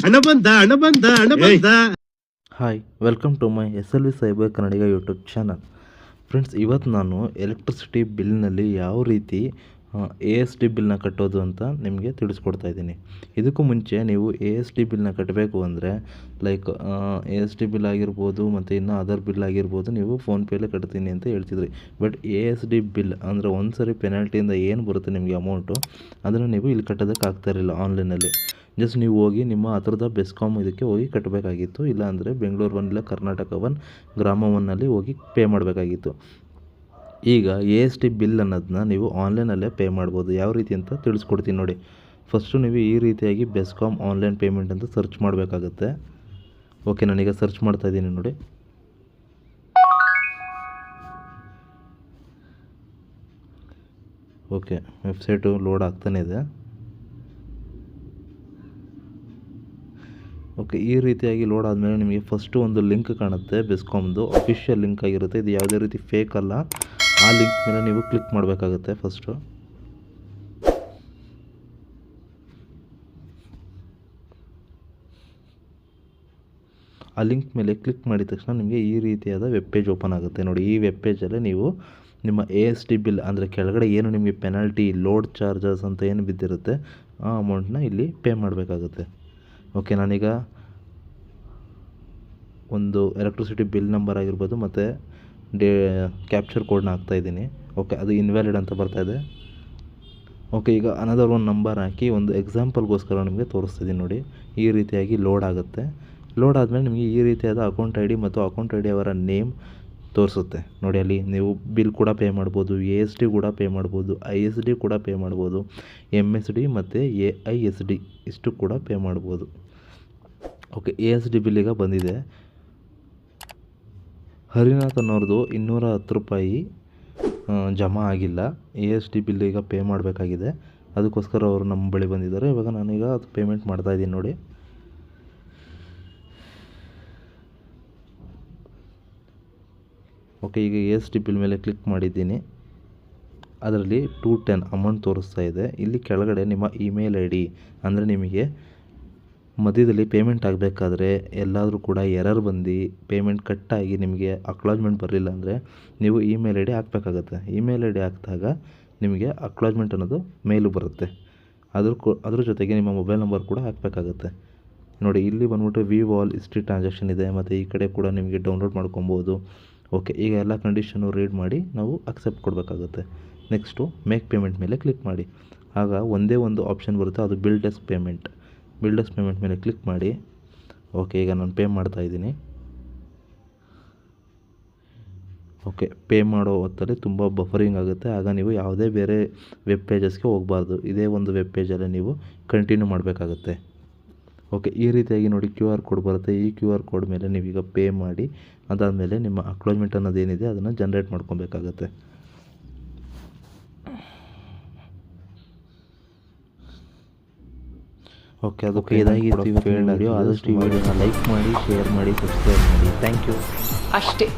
ಹಣ ಬಂದ. Hi, welcome to my SLV cyber Kannadiga YouTube channel. Friends, ಇವತ್ತು ನಾನು ಎಲೆಕ್ಟ್ರಿಸಿಟಿ ಬಿಲ್ನಲ್ಲಿ ಯಾವ ರೀತಿ ASD ಬಿಲ್ನ ಕಟ್ಟೋದು ಅಂತ ನಿಮಗೆ ತಿಳಿಸ್ಕೊಡ್ತಾ ಇದ್ದೀನಿ. ಇದಕ್ಕೂ ಮುಂಚೆ ನೀವು ASD ಬಿಲ್ನ ಕಟ್ಟಬೇಕು ಅಂದರೆ ಲೈಕ್ ASD ಬಿಲ್ ಆಗಿರ್ಬೋದು ಮತ್ತು ಇನ್ನು ಅದರ್ ಬಿಲ್ ಆಗಿರ್ಬೋದು, ನೀವು ಫೋನ್ಪೇಲೇ ಕಟ್ತೀನಿ ಅಂತ ಹೇಳ್ತಿದ್ರಿ. ಬಟ್ ASD ಬಿಲ್ ಅಂದರೆ ಒಂದು ಸರಿ ಪೆನಾಲ್ಟಿಯಿಂದ ಏನು ಬರುತ್ತೆ ನಿಮಗೆ ಅಮೌಂಟು, ಅದನ್ನು ನೀವು ಇಲ್ಲಿ ಕಟ್ಟೋದಕ್ಕೆ ಆಗ್ತಾಯಿರಲಿಲ್ಲ ಆನ್ಲೈನಲ್ಲಿ. ಜಸ್ಟ್ ನೀವು ಹೋಗಿ ನಿಮ್ಮ ಹತ್ರದ ಬೆಸ್ಕಾಮ್ ಇದಕ್ಕೆ ಹೋಗಿ ಕಟ್ಟಬೇಕಾಗಿತ್ತು. ಇಲ್ಲಾಂದರೆ ಬೆಂಗಳೂರು 1 ಇಲ್ಲ ಕರ್ನಾಟಕ 1 ಗ್ರಾಮ 1ನಲ್ಲಿ ಹೋಗಿ ಪೇ ಮಾಡಬೇಕಾಗಿತ್ತು. ಈಗ ASD ಬಿಲ್ ಅನ್ನೋದನ್ನ ನೀವು ಆನ್ಲೈನಲ್ಲೇ ಪೇ ಮಾಡ್ಬೋದು. ಯಾವ ರೀತಿ ಅಂತ ತಿಳಿಸ್ಕೊಡ್ತೀನಿ ನೋಡಿ. ಫಸ್ಟು ನೀವು ಈ ರೀತಿಯಾಗಿ ಬೆಸ್ಕಾಮ್ ಆನ್ಲೈನ್ ಪೇಮೆಂಟ್ ಅಂತ ಸರ್ಚ್ ಮಾಡಬೇಕಾಗುತ್ತೆ. ಓಕೆ, ನಾನೀಗ ಸರ್ಚ್ ಮಾಡ್ತಾಯಿದ್ದೀನಿ ನೋಡಿ. ಓಕೆ, ವೆಬ್ಸೈಟು ಲೋಡ್ ಆಗ್ತಾನೆ ಇದೆ. ಓಕೆ, ಈ ರೀತಿಯಾಗಿ ಲೋಡ್ ಆದಮೇಲೆ ನಿಮಗೆ ಫಸ್ಟು ಒಂದು ಲಿಂಕ್ ಕಾಣುತ್ತೆ, ಬೆಸ್ಕಾಮ್ದು ಅಫಿಷಿಯಲ್ ಲಿಂಕ್ ಆಗಿರುತ್ತೆ. ಇದು ಯಾವುದೇ ರೀತಿ ಫೇಕ್ ಅಲ್ಲ. ಆ ಲಿಂಕ್ ಮೇಲೆ ನೀವು ಕ್ಲಿಕ್ ಮಾಡಬೇಕಾಗುತ್ತೆ. ಫಸ್ಟು ಆ ಲಿಂಕ್ ಮೇಲೆ ಕ್ಲಿಕ್ ಮಾಡಿದ ತಕ್ಷಣ ನಿಮಗೆ ಈ ರೀತಿಯಾದ ವೆಬ್ ಪೇಜ್ ಓಪನ್ ಆಗುತ್ತೆ ನೋಡಿ. ಈ ವೆಬ್ ಪೇಜಲ್ಲೇ ನೀವು ನಿಮ್ಮ ASD ಬಿಲ್ ಅಂದರೆ ಕೆಳಗಡೆ ಏನು ನಿಮಗೆ ಪೆನಾಲ್ಟಿ, ಲೋಡ್ ಚಾರ್ಜಸ್ ಅಂತ ಏನು ಬಿದ್ದಿರುತ್ತೆ ಆ ಅಮೌಂಟನ್ನ ಇಲ್ಲಿ ಪೇ ಮಾಡಬೇಕಾಗುತ್ತೆ. ಓಕೆ, ನಾನೀಗ ಒಂದು ಎಲೆಕ್ಟ್ರಿಸಿಟಿ ಬಿಲ್ ನಂಬರ್ ಆಗಿರ್ಬೋದು ಮತ್ತು ಕ್ಯಾಪ್ಚರ್ ಕೋಡ್ನ ಹಾಕ್ತಾಯಿದ್ದೀನಿ. ಓಕೆ, ಅದು ಇನ್ವ್ಯಾಲಿಡ್ ಅಂತ ಬರ್ತಾಯಿದೆ. ಓಕೆ, ಈಗ ಅನದರ್ ಒಂದು ನಂಬರ್ ಹಾಕಿ ಒಂದು ಎಕ್ಸಾಂಪಲ್ಗೋಸ್ಕರ ನಿಮಗೆ ತೋರಿಸ್ತಿದ್ದೀನಿ ನೋಡಿ. ಈ ರೀತಿಯಾಗಿ ಲೋಡ್ ಆಗುತ್ತೆ. ಲೋಡ್ ಆದಮೇಲೆ ನಿಮಗೆ ಈ ರೀತಿಯಾದ ಅಕೌಂಟ್ ID ಮತ್ತು ಅಕೌಂಟ್ ID ಅವರ ನೇಮ್ ತೋರಿಸುತ್ತೆ ನೋಡಿ. ಅಲ್ಲಿ ನೀವು ಬಿಲ್ ಕೂಡ ಪೇ ಮಾಡ್ಬೋದು, ASD ಕೂಡ ಪೇ ಮಾಡ್ಬೋದು, ISD ಕೂಡ ಪೇ ಮಾಡ್ಬೋದು, MSD ಮತ್ತು AISD ಇಷ್ಟು ಕೂಡ ಪೇ ಮಾಡ್ಬೋದು. ಓಕೆ, ASD ಬಿಲ್ ಈಗ ಬಂದಿದೆ. ಹರಿನಾಥ್ ಅನ್ನೋರ್ದು 210 ರೂಪಾಯಿ ಜಮಾ ಆಗಿಲ್ಲ. ASD ಬಿಲ್ ಈಗ ಪೇ ಮಾಡಬೇಕಾಗಿದೆ. ಅದಕ್ಕೋಸ್ಕರ ಅವರು ನಮ್ಮ ಬಳಿ ಬಂದಿದ್ದಾರೆ. ಇವಾಗ ನಾನೀಗ ಅದು ಪೇಮೆಂಟ್ ಮಾಡ್ತಾಯಿದ್ದೀನಿ ನೋಡಿ. ಓಕೆ, ಈಗ ASD ಬಿಲ್ ಮೇಲೆ ಕ್ಲಿಕ್ ಮಾಡಿದ್ದೀನಿ. ಅದರಲ್ಲಿ 210 ಅಮೌಂಟ್ ತೋರಿಸ್ತಾ ಇದೆ. ಇಲ್ಲಿ ಕೆಳಗಡೆ ನಿಮ್ಮ ಇಮೇಲ್ ID ಅಂದರೆ ನಿಮಗೆ ಮಧ್ಯದಲ್ಲಿ ಪೇಮೆಂಟ್ ಆಗಬೇಕಾದ್ರೆ ಎಲ್ಲಾದರೂ ಕೂಡ ಎರರ್ ಬಂದು ಪೇಮೆಂಟ್ ಕಟ್ಟಾಗಿ ನಿಮಗೆ ಅಕ್ನಾಲಜ್ಮೆಂಟ್ ಬರಲಿಲ್ಲ ಅಂದರೆ ನೀವು ಇಮೇಲ್ ID ಹಾಕಬೇಕಾಗತ್ತೆ. ಇಮೇಲ್ ID ಹಾಕಿದಾಗ ನಿಮಗೆ ಅಕ್ನಾಲಜ್ಮೆಂಟ್ ಅನ್ನೋದು ಮೇಲು ಬರುತ್ತೆ. ಅದ್ರ ಜೊತೆಗೆ ನಿಮ್ಮ ಮೊಬೈಲ್ ನಂಬರ್ ಕೂಡ ಹಾಕಬೇಕಾಗತ್ತೆ ನೋಡಿ. ಇಲ್ಲಿ ಬಂದ್ಬಿಟ್ಟು ವ್ಯೂ ಆಲ್ ಹಿಸ್ಟ್ರಿ ಟ್ರಾನ್ಸಾಕ್ಷನ್ ಇದೆ ಮತ್ತು ಈ ಕಡೆ ಕೂಡ ನಿಮಗೆ ಡೌನ್ಲೋಡ್ ಮಾಡ್ಕೊಬೋದು. ಓಕೆ, ಈಗ ಎಲ್ಲ ಕಂಡೀಷನ್ನು ರೀಡ್ ಮಾಡಿ ನಾವು ಅಕ್ಸೆಪ್ಟ್ ಕೊಡಬೇಕಾಗುತ್ತೆ. ನೆಕ್ಸ್ಟು ಮೇಕ್ ಪೇಮೆಂಟ್ ಮೇಲೆ ಕ್ಲಿಕ್ ಮಾಡಿ. ಆಗ ಒಂದೇ ಒಂದು ಆಪ್ಷನ್ ಬರುತ್ತೆ, ಅದು bill desk payment. Bill desk payment ಮೇಲೆ ಕ್ಲಿಕ್ ಮಾಡಿ. ಓಕೆ, ಈಗ ನಾನು ಪೇ ಮಾಡ್ತಾಯಿದ್ದೀನಿ. ಓಕೆ, ಪೇ ಮಾಡೋ ಹೊತ್ತಲ್ಲಿ ತುಂಬ ಬಫರಿಂಗ್ ಆಗುತ್ತೆ. ಆಗ ನೀವು ಯಾವುದೇ ಬೇರೆ ವೆಬ್ ಪೇಜಸ್ಗೆ ಹೋಗಬಾರ್ದು. ಇದೇ ಒಂದು ವೆಬ್ ಪೇಜಲ್ಲೇ ನೀವು ಕಂಟಿನ್ಯೂ ಮಾಡಬೇಕಾಗುತ್ತೆ. ಓಕೆ, ಈ ರೀತಿಯಾಗಿ ನೋಡಿ QR ಕೋಡ್ ಬರುತ್ತೆ. ಈ QR ಕೋಡ್ ಮೇಲೆ ನೀವೀಗ ಪೇ ಮಾಡಿ ಅದಾದಮೇಲೆ ನಿಮ್ಮ ಅಕ್ನಾಲಜ್ಮೆಂಟ್ ಅನ್ನೋದೇನಿದೆ ಅದನ್ನು ಜನ್ರೇಟ್ ಮಾಡ್ಕೊಬೇಕಾಗತ್ತೆ. ಓಕೆ, ಅದಕ್ಕೆ ಇದಾಗಿತ್ತು ಇವತ್ತಿನ ವಿಡಿಯೋ. ಆದಷ್ಟು ಈ ವಿಡಿಯೋನ ಲೈಕ್ ಮಾಡಿ, ಶೇರ್ ಮಾಡಿ, ಸಬ್ಸ್ಕ್ರೈಬ್ ಮಾಡಿ. Thank you. ಅಷ್ಟೇ.